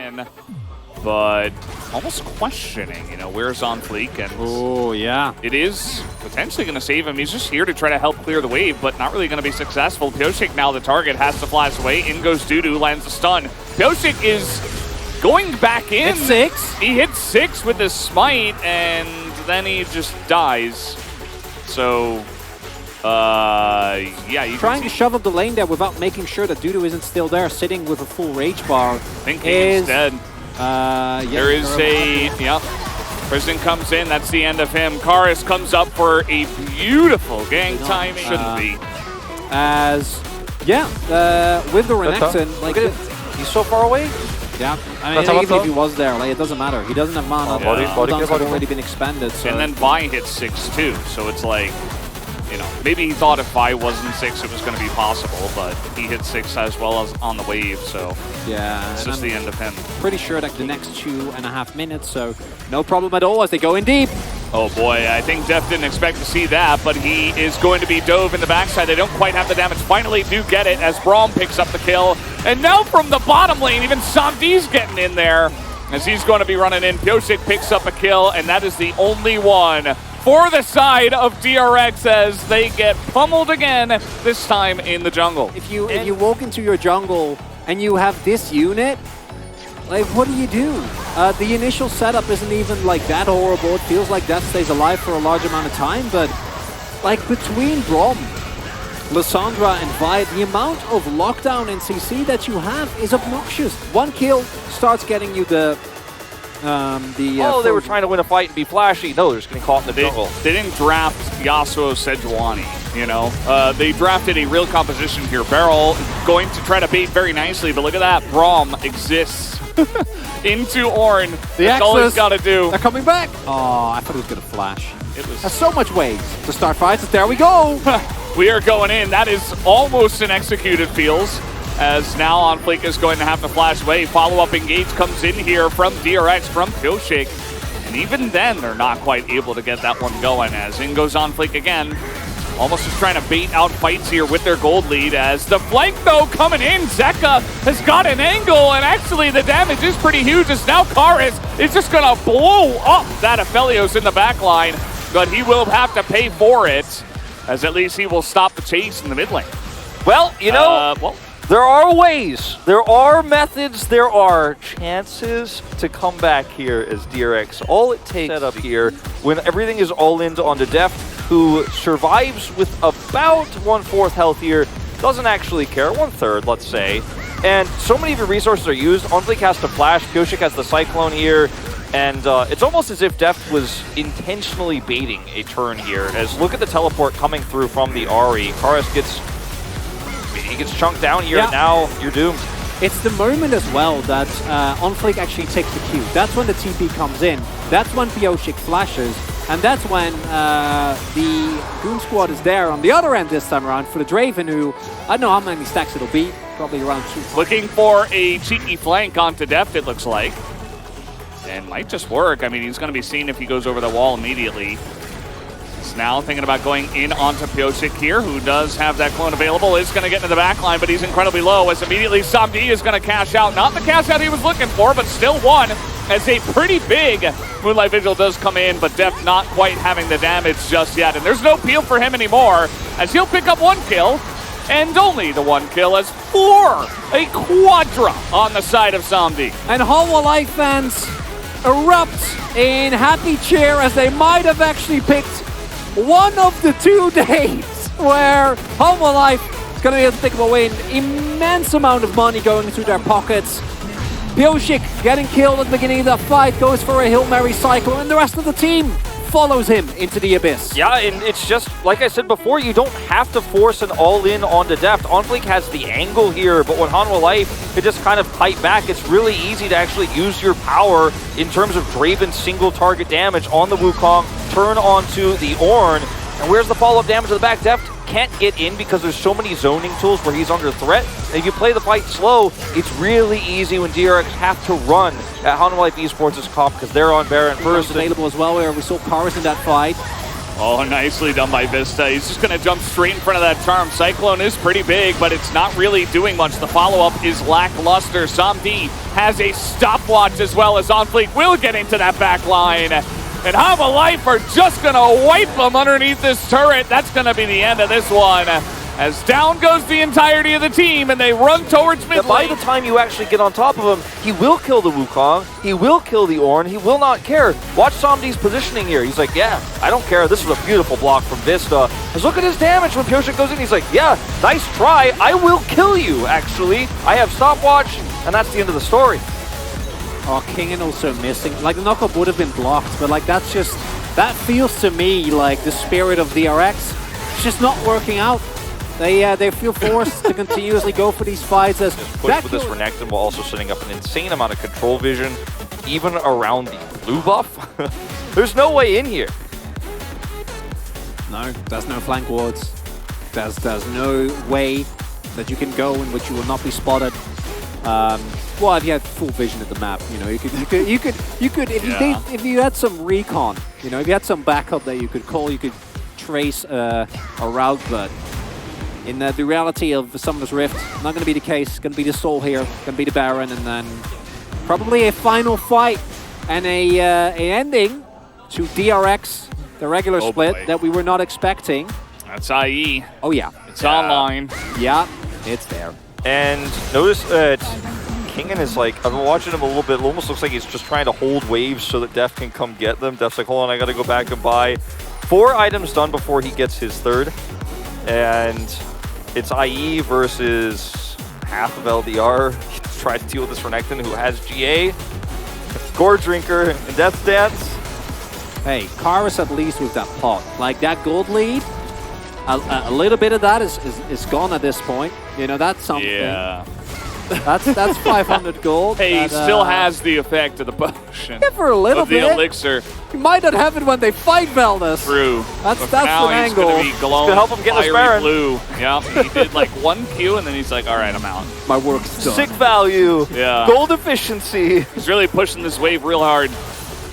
in, but almost questioning, you know, where's On Fleek, and oh yeah, it is potentially going to save him. He's just here to try to help clear the wave, but not really going to be successful. Pyosik now the target, has to flash away. In goes Dudu, lands a stun. Pyosik is going back in. Hit 6. He hit 6 with the smite, and then he just dies. So, yeah, you trying to shove up the lane there without making sure that Dudu isn't still there, sitting with a full rage bar. I think he's dead. Yeah, there is Prison comes in, that's the end of him. Karis comes up for a beautiful gang timing. Shouldn't be. As, yeah, with the Renekton, like, he's so far away. Yeah, I mean, even if he was there, like, it doesn't matter. He doesn't have mana. Cooldowns have already been expanded. So. And then Vi hits 6 too, so it's like, you know, maybe he thought if Vi wasn't 6, it was going to be possible, but he hit 6 as well as on the wave, so yeah, it's just the end of him. Pretty sure that the next 2.5 minutes, so no problem at all as they go in deep. Oh boy, I think Def didn't expect to see that, but he is going to be dove in the backside. They don't quite have the damage. Finally do get it as Braum picks up the kill. And now from the bottom lane, even SamD's getting in there as he's going to be running in. Pyosik picks up a kill, and that is the only one for the side of DRX as they get pummeled again, this time in the jungle. If you walk into your jungle and you have this unit, like, what do? The initial setup isn't even like that horrible. It feels like Death stays alive for a large amount of time, but like between Braum, Lissandra and Vi, the amount of lockdown and CC that you have is obnoxious. One kill starts getting you the they were trying to win a fight and be flashy. No, they're just getting caught in the jungle. They didn't draft Yasuo Sejuani, you know. They drafted a real composition here. Beryl going to try to bait very nicely, but look at that. Braum exists into Ornn. That's all he's got to do. They're coming back. Oh, I thought he was going to flash. There's so much ways to start fights. There we go. We are going in. That is almost an executed feels. As now On Fleek is going to have to flash away. Follow-up engage comes in here from DRX, from Pyosik. And even then, they're not quite able to get that one going, as in goes On Fleek again. Almost just trying to bait out fights here with their gold lead, as the flank, though, coming in. Zeka has got an angle, and actually the damage is pretty huge, as now Karis is just going to blow up that Aphelios in the back line. But he will have to pay for it, as at least he will stop the chase in the mid lane. Well, you know... there are ways, there are methods, there are chances to come back here as DRX. All it takes set up here when everything is all in onto Def, who survives with about 1/4 health here, doesn't actually care, 1/3, let's say. And so many of your resources are used. On Fleek has to flash, Pyosik has the Cyclone here, and it's almost as if Def was intentionally baiting a turn here. As look at the teleport coming through from the Ahri. Karis gets chunked down here, and now you're doomed. It's the moment as well that On Fleek actually takes the cue. That's when the TP comes in. That's when Pyosik flashes. And that's when the Goon Squad is there on the other end this time around for the Draven, who, I don't know how many stacks it'll be. Probably around 2. Looking for a cheeky flank onto Deft, it looks like. And might just work. I mean, he's going to be seen if he goes over the wall immediately. Now thinking about going in onto Pyosik here, who does have that clone available, is going to get into the back line, but he's incredibly low, as immediately SamD is going to cash out. Not the cash out he was looking for, but still one, as a pretty big Moonlight Vigil does come in, but Def not quite having the damage just yet. And there's no peel for him anymore, as he'll pick up 1 kill, and only the 1 kill, as 4, a quadra on the side of SamD. And Hollow Life fans erupt in happy cheer as they might have actually picked one of the 2 days where Homo Life is going to be able to take away an immense amount of money going into their pockets. Pyosik getting killed at the beginning of the fight, goes for a Hail Mary cycle, and the rest of the team follows him into the abyss. Yeah, and it's just, like I said before, you don't have to force an all-in onto Deft. On Fleek has the angle here, but when Hanwha Life could just kind of fight back, it's really easy to actually use your power in terms of Draven's single target damage on the Wukong, turn onto the Ornn, and where's the follow-up damage to the back? Deft can't get in because there's so many zoning tools where he's under threat. And if you play the fight slow, it's really easy when DRX have to run at Hanwha Life Esports' comp because they're on Baron first. Available as well, where we saw Karis in that fight. Oh, nicely done by Vista. He's just going to jump straight in front of that Charm. Cyclone is pretty big, but it's not really doing much. The follow-up is lackluster. SamD has a stopwatch as well as OnFleek will get into that back line. And Life are just going to wipe them underneath this turret. That's going to be the end of this one. As down goes the entirety of the team, and they run towards mid lane. By the time you actually get on top of him, he will kill the Wukong, he will kill the Ornn, he will not care. Watch SamD's positioning here. He's like, yeah, I don't care. This is a beautiful block from Vista. Because look at his damage when Pyosik goes in. He's like, yeah, nice try. I will kill you, actually. I have stopwatch, and that's the end of the story. Oh, Kingen also missing. Like, the knockup would have been blocked, but like, that's just, that feels to me like the spirit of DRX. It's just not working out. They feel forced to continuously go for these fights as push with this Renekton while also setting up an insane amount of control vision, even around the blue buff. There's no way in here. No, there's no flank wards. There's no way that you can go in which you will not be spotted. Well, if you had full vision of the map, you know, you could if you had some recon, you know, if you had some backup that you could call, you could trace a route, but in the reality of the Summoner's Rift, not going to be the case. Going to be the Soul here, going to be the Baron, and then probably a final fight and an ending to DRX, the regular split that we were not expecting. That's IE. Oh yeah. It's online. Yeah, it's there. And notice that Kingen is like, I've been watching him a little bit, it almost looks like he's just trying to hold waves so that Def can come get them. Def's like, hold on, I gotta go back and buy 4 items done before he gets his 3rd. And it's IE versus half of LDR. He tries to deal with this Renekton who has GA, Gore Drinker, and Death Dance. Hey, Karis at least with that pot. Like that gold lead, a little bit of that is gone at this point. You know, that's something. Yeah. That's 500 gold. Hey, he still has the effect of the potion. Yeah, for a little bit. The elixir. He might not have it when they fight Veldus. True. That's an angle. Gonna be glowing, help him get this Baron. Blue. Yeah, he did like 1 Q and then he's like, all right, I'm out. My work's done. Sick value. Yeah. Gold efficiency. He's really pushing this wave real hard.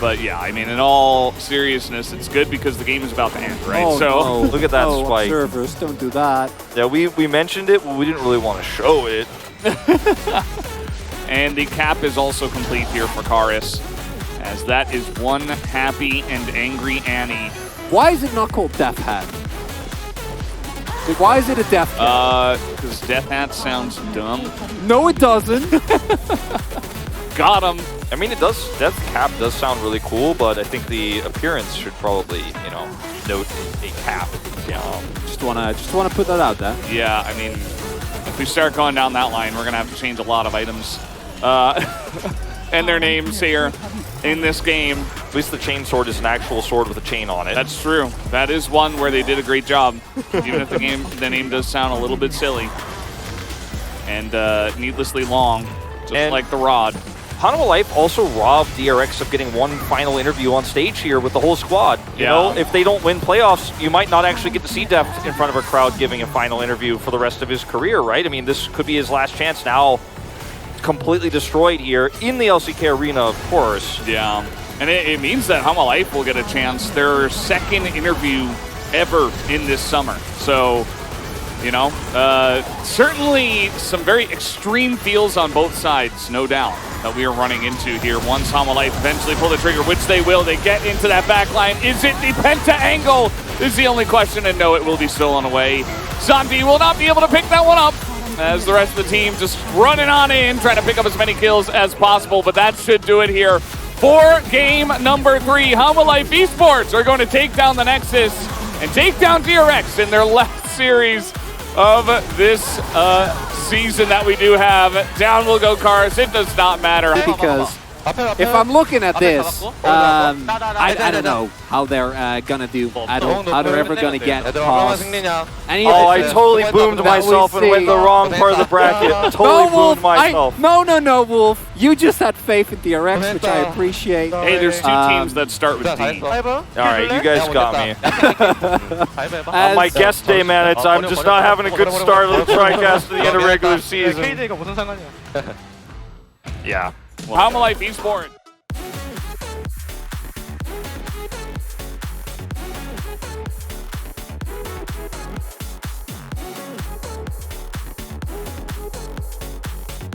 But yeah, I mean, in all seriousness, it's good because the game is about to end, right? Oh, so no. Look at that spike. Observers, don't do that. Yeah, we mentioned it, but we didn't really want to show it. And the cap is also complete here for Karis, as that is one happy and angry Annie. Why is it not called Death Hat? Like, why is it a Death Hat? Because Death Hat sounds dumb. No, it doesn't. Got him. I mean, it does. Death Cap does sound really cool, but I think the appearance should probably, you know, note a cap. Yeah. Just wanna put that out there. Yeah, I mean, if we start going down that line, we're gonna have to change a lot of items and their names here in this game. At least the chain sword is an actual sword with a chain on it. That's true. That is one where they did a great job, even if the name does sound a little bit silly and needlessly long, just like the rod. Life also robbed DRX of getting one final interview on stage here with the whole squad. You know, if they don't win playoffs, you might not actually get to see Def in front of a crowd giving a final interview for the rest of his career, right? I mean, this could be his last chance now. Completely destroyed here in the LCK arena, of course. Yeah, and it means that Life will get a chance, their 2nd interview ever in this summer. So, you know, certainly some very extreme feels on both sides, no doubt, that we are running into here. Once Life eventually pull the trigger, which they will, they get into that back line. Is it the Penta angle? Is the only question, and no, it will be stolen away. SamD will not be able to pick that one up, as the rest of the team just running on in, trying to pick up as many kills as possible, but that should do it here for game number 3. Life Esports are going to take down the Nexus and take down DRX in their last series of this season that we do have. Down will go Karis. It does not matter. Because if I'm looking at this, I don't know how they're gonna do. How they're ever gonna get past. I totally boomed myself and went the wrong part of the bracket. Totally boomed myself. No, Wolf. You just had faith in DRX, which I appreciate. Hey, there's 2 teams that start with D. Alright, you guys got me. On my guest day, man, I'm just not having a good start of the TriCast at the end of regular season. Yeah. Life Esports.